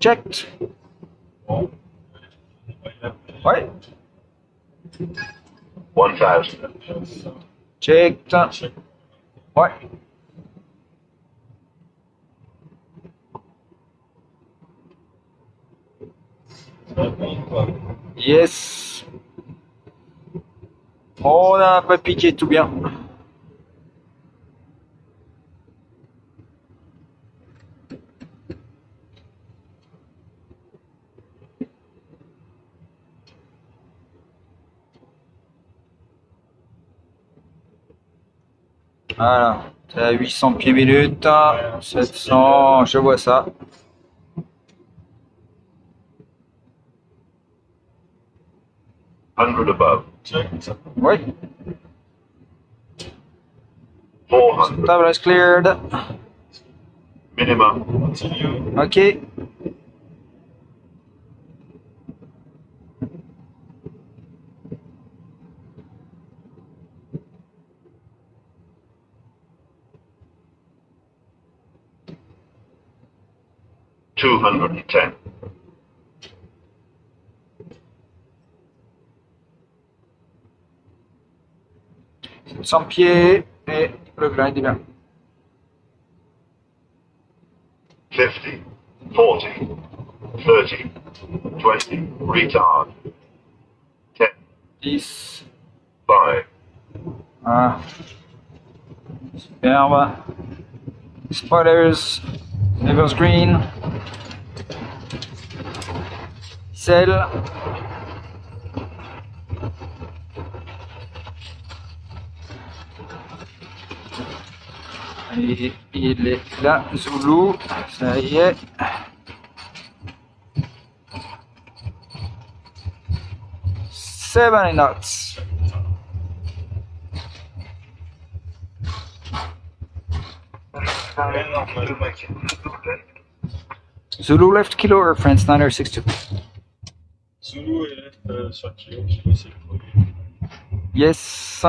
Checked. Ouais. 1000. Checked. Ouais. Yes. Oh, on n'a pas piqué tout bien. Voilà, t'es à 800 pieds minutes, 700, je vois ça. Above. Oui, 400. table is cleared. Minimum. Ok. $210. 100 pieds et le grind est bien. 50, 40, 30, 20, retard. 10, 10. 5, Ah. Superbe. Spoilers. Levels green. Celle. Et il est là, Zulu. Ça y est. Seven knots. Zulu left kilo or France 962. Zulu est left sur kilo, c'est le premier. Yes.